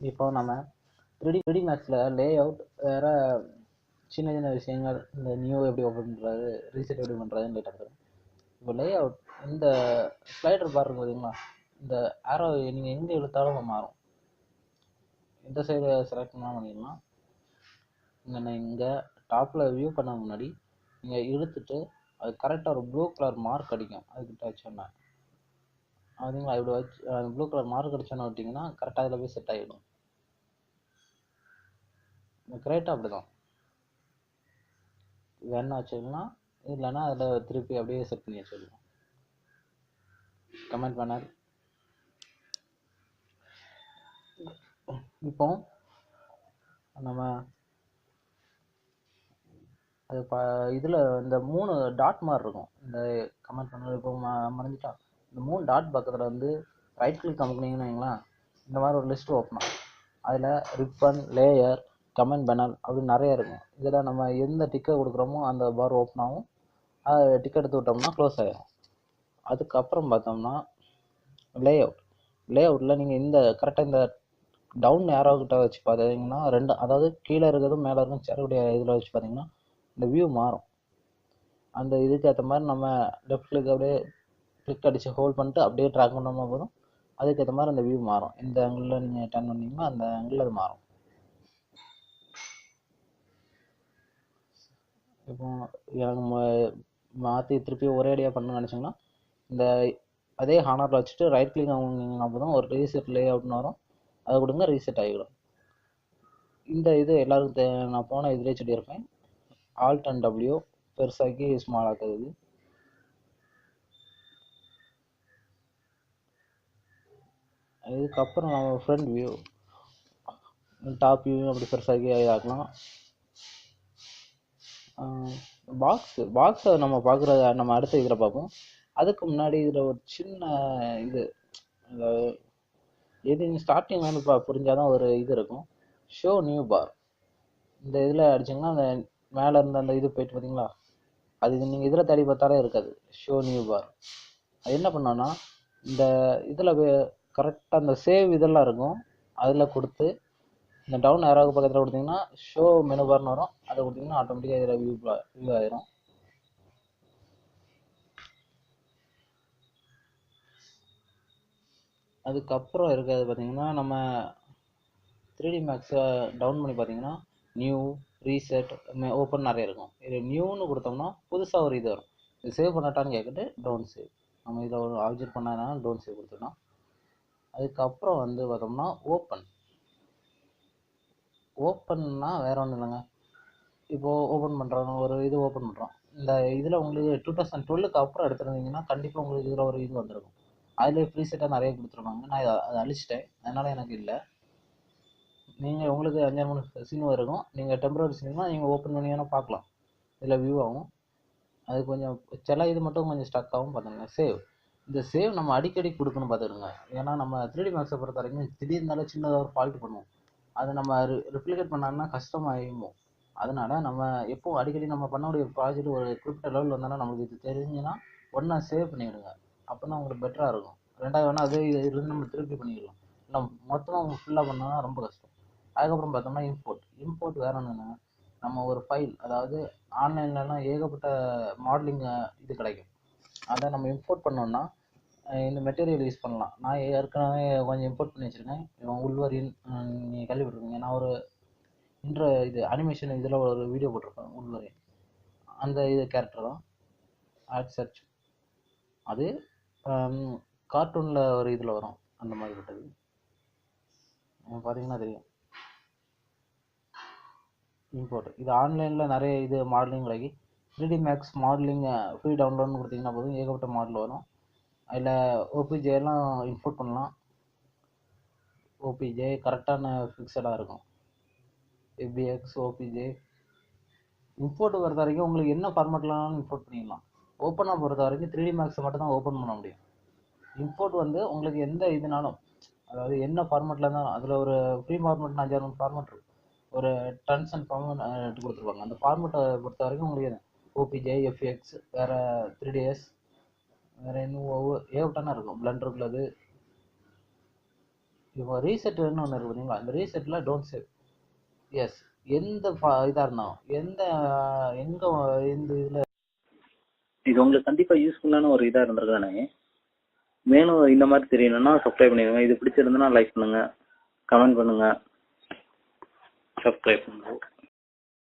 இப்போ நம்ம 3D மேக்ஸில் லே அவுட் வேறு சின்ன சின்ன விஷயங்கள், இந்த நியூ எப்படி ஓப்பன் பண்ணுறது, ரீசெட் எப்படி பண்ணுறதுன்னு லேட்டாக. இப்போ லே அவுட் இந்த ஸ்லைடர் பார் இருக்கு பார்த்தீங்களா, இந்த ஆரோ நீங்கள் எங்கே இழுத்தாலும் மாறும். இந்த சைடு செலக்ட் பண்ணால் பண்ணிடலாம். இங்கே டாப்பில் வியூ பண்ண முன்னாடி நீங்கள் இழுத்துட்டு அது கரெக்டாக ஒரு ப்ளூ கலர் மார்க் அடிக்கும். அதுக்கிட்ட வச்சோன்னா அதுங்களா இப்படி வச்சு ப்ளூ கலர் மார்க் அடிச்சோன்னு விட்டிங்கன்னா கரெக்டாக அதில் போய் செட் ஆகிடும். கரெக்டாக அப்படி தான் வேணா வச்சுக்கலாம், இல்லைன்னா அதில் திருப்பி அப்படியே செட் பண்ணி வச்சுக்கலாம். கமெண்ட் பண்ணார். இப்போ நம்ம அது இதில் இந்த 3 டாட் மாதிரி இருக்கும். இந்த கமெண்ட் பண்ண இப்போ மறைஞ்சிட்டா இந்த 3 டாட் பக்கத்தில் வந்து ரைட் கிளிக் அமுக்குனீங்கன்னு வைங்களேன், இந்த மாதிரி ஒரு லிஸ்ட் ஓப்பன் ஆகும். அதில் ரிப்பன், லேயர், கமெண்ட் பேனல் அப்படின்னு நிறைய இருக்கும். இதில் நம்ம எந்த டிக்கை கொடுக்குறோமோ அந்த பார் ஓப்பன் ஆகும். அதை டிக்கெட் எடுத்து விட்டோம்னா க்ளோஸ் ஆகிடும். அதுக்கப்புறம் பார்த்தோம்னா லே அவுட்டில் நீங்கள் இந்த கரெக்டாக இந்த டவுன் ஏரோ கிட்ட வச்சு பார்த்தீங்கன்னா அதாவது கீழே இருக்கிறதும் மேலே இருக்கும் சேரக்கூடிய இதில் வச்சு பார்த்தீங்கன்னா இந்த வியூ மாறும். அந்த இதுக்கு ஏற்ற மாதிரி நம்ம லெஃப்ட் கிளிக் அப்படியே கிளிக் அடித்து ஹோல்ட் பண்ணிட்டு அப்படியே ட்ராக் பண்ணோம்னா போதும், அதுக்கேற்ற மாதிரி அந்த வியூ மாறும். இந்த ஆங்கிளில் நீங்கள் டர்ன் பண்ணிங்கன்னா அந்த ஆங்கிளில் அது மாறும். இப்போ எனக்கு மாற்றி திருப்பி ஒரே அடியாக பண்ணணும்னு நினச்சிங்கன்னா இந்த அதே ஹானரில் வச்சுட்டு ரைட் கிளிக் வாங்கினீங்கன்னா போதும், ஒரு ரீசெட் லே அவுட்னு வரும். அதை கொடுங்க, ரீசெட் ஆகிடும். இந்த இது எல்லாருக்கும் நான் போன இதிலே சொல்லியிருப்பேன். ஆல்ட் அண்ட் டபிள்யூ பெருசாக்கி ஸ்மால் ஆக்குது. இதுக்கப்புறம் நம்ம ஃப்ரண்ட் வியூ, டாப் வியூ அப்படி பெருசாக்கி ஆக்கலாம். பாக்ஸை நம்ம பார்க்குறத நம்ம அடுத்த இதில் பார்ப்போம். அதுக்கு முன்னாடி இதில் ஒரு சின்ன இது, எது ஸ்டார்டிங் வந்து புரிஞ்சாதான் ஒரு இது இருக்கும். ஷோ நியூ பார், இந்த இதில் அடிச்சிங்கன்னா அந்த மேலே இருந்த அந்த இது போயிட்டு பார்த்தீங்களா, அது நீங்கள் இதில் தேடி பார்த்தாலே இருக்காது. ஷோ நியூ பார் அது என்ன பண்ணோன்னா இந்த இதில் கரெக்டாக அந்த சேவ் இதெல்லாம் இருக்கும், அதில் கொடுத்து இந்த டவுன் ஏரோவுக்கு பக்கத்தில் கொடுத்தீங்கன்னா ஷோ மெனு பார்னு வரும். அதை கொடுத்தீங்கன்னா ஆட்டோமேட்டிக்காக இதில் வியூ ஆயிரும். அதுக்கப்புறம் இருக்கிறது பார்த்தீங்கன்னா நம்ம 3D மேக்ஸை டவுன் பண்ணி பார்த்தீங்கன்னா நியூ, ரீசெட், ஓப்பன் நிறைய இருக்கும். இது நியூன்னு கொடுத்தோம்னா புதுசாக ஒரு இது வரும். இது சேவ் பண்ணட்டான்னு கேட்குது, டவுன் சேவ். நம்ம இதில் ஒரு ஆப்ஜெக்ட் பண்ணாங்கன்னா டவுன் சேவ் கொடுத்துக்கலாம். அதுக்கப்புறம் வந்து பார்த்தோம்னா ஓப்பன்னா வேற ஒன்றும் இல்லைங்க. இப்போது ஓப்பன் பண்ணுறோம், ஒரு இது ஓப்பன் பண்ணுறோம். இந்த இதில் உங்களுக்கு 2012க்கு அப்புறம் எடுத்துருந்தீங்கன்னா கண்டிப்பாக உங்களுக்கு இதில் ஒரு இது வந்துருக்கும். அதிலே ப்ரீசெட்டாக நிறைய கொடுத்துருவாங்க. நான் அதை அழிச்சிட்டேன், அதனால் எனக்கு இல்லை. நீங்கள் உங்களுக்கு 5-3 சீன் இருக்கும். நீங்கள் டெம்பரரி சீன்னா நீங்கள் ஓப்பன் பண்ணிங்கன்னா பார்க்கலாம், இதில் வியூ ஆகும். அது கொஞ்சம் சில இது மட்டும் கொஞ்சம் ஸ்டக் ஆகும் பார்த்துங்க. இந்த சேவ் நம்ம அடிக்கடி கொடுக்கணும் பார்த்துருங்க. ஏன்னா நம்ம 3D மேக்ஸை பொறுத்த வரைக்கும் திடீர்னால சின்னதாக ஒரு ஃபால்ட் பண்ணுவோம். அதை நம்ம ரிப்ளிகேட் பண்ணோம்னா கஷ்டமாகும். அதனால நம்ம எப்போவும் அடிக்கடி நம்ம பண்ணக்கூடிய ப்ராஜெக்ட் ஒரு குறிப்பிட்ட லெவலில் வந்தாலும் நமக்கு இது தெரிஞ்சுன்னா ஒன்றா சேவ் பண்ணிவிடுங்க. அப்போ தான் உங்களுக்கு பெட்டராக இருக்கும். ரெண்டாவது வேணால் அதே இருந்து நம்ம திருப்பி பண்ணிடலாம். இல்லை மொத்தமாக ஃபுல்லாக பண்ணோன்னா ரொம்ப கஷ்டம். அதுக்கப்புறம் பார்த்தோம்னா இம்போர்ட் வேற ஒன்று, நம்ம ஒரு ஃபைல், அதாவது ஆன்லைன்லலாம் ஏகப்பட்ட மாடலிங் இது கிடைக்கும். அதை நம்ம இம்போர்ட் பண்ணோம்னா இந்த மெட்டீரியல் யூஸ் பண்ணலாம். நான் ஏற்கனவே கொஞ்சம் இம்போர்ட் பண்ணி வச்சுருக்கேன். உள்வரின் நீங்கள் கேள்விப்பட்டிருக்கீங்க. நான் ஒரு இது அனிமேஷன் இதில் ஒரு வீடியோ போட்டிருப்பேன். உள்வரின் அந்த இது கேரக்டர் தான் ஆட் சர்ச். அது கார்ட்டூனில் ஒரு இதில் வரும், அந்த மாதிரி பட்டது பார்த்தீங்கன்னா தெரியும். இம்போர்ட் இது ஆன்லைனில் நிறைய இது மாடலிங் கிடைக்கி 3D மேக்ஸ் மாடலிங் ஃப்ரீ டவுன்லோட்னு கொடுத்தீங்கன்னா போதும், ஏகப்பட்ட மாடல் வரும். அதில் ஓபிஜேலாம் இம்போர்ட் பண்ணலாம். ஓபிஜே கரெக்டான ஃபிக்ஸடாக இருக்கும். எஃபிஎக்ஸ், ஓபிஜே இம்போர்ட் பொறுத்த வரைக்கும் உங்களுக்கு என்ன ஃபார்மேட்லாம் இம்போர்ட் பண்ணிடலாம். ஓப்பனாக பொறுத்த வரைக்கும் 3D மேக்ஸை மட்டும் தான் ஓப்பன் பண்ண முடியும். இம்போர்ட் வந்து உங்களுக்கு எந்த இதுனாலும், அதாவது என்ன ஃபார்மேட்டில் இருந்தாலும், அதில் ஒரு ஃப்ரீ ஃபார்மேட் 5-6 ஃபார்மேட் இருக்கும். ஒரு டன்ஸ் அண்ட் ஃபார்மேட் எடுத்து கொடுத்துருவாங்க. அந்த ஃபார்மேட்டை பொறுத்த வரைக்கும் உங்களுக்கு ஓபிஜே, எஃப்எக்ஸ், வேறு 3ds, வேறு இன்னும் ஏகப்பட்டனா இருக்கும். பிளண்டருக்குள்ளது இப்போ ரீசெட்னு ஒன்று இருக்கு பார்த்தீங்களா, அந்த ரீசெட்டில் டோன்ட் சேவ். எஸ், எந்த இதாக இருந்தாலும் எங்கே இந்த இதில் இது உங்களுக்கு கண்டிப்பாக யூஸ்ஃபுல்லான ஒரு இதாக இருந்திருக்கானே. மேலும் இந்த மாதிரி தெரியணும்னா சப்ஸ்கிரைப் பண்ணிடுங்க. இது பிடிச்சிருந்தனா லைக் பண்ணுங்கள், கமெண்ட் பண்ணுங்கள், சப்ஸ்கிரைப் பண்ணுங்கள்.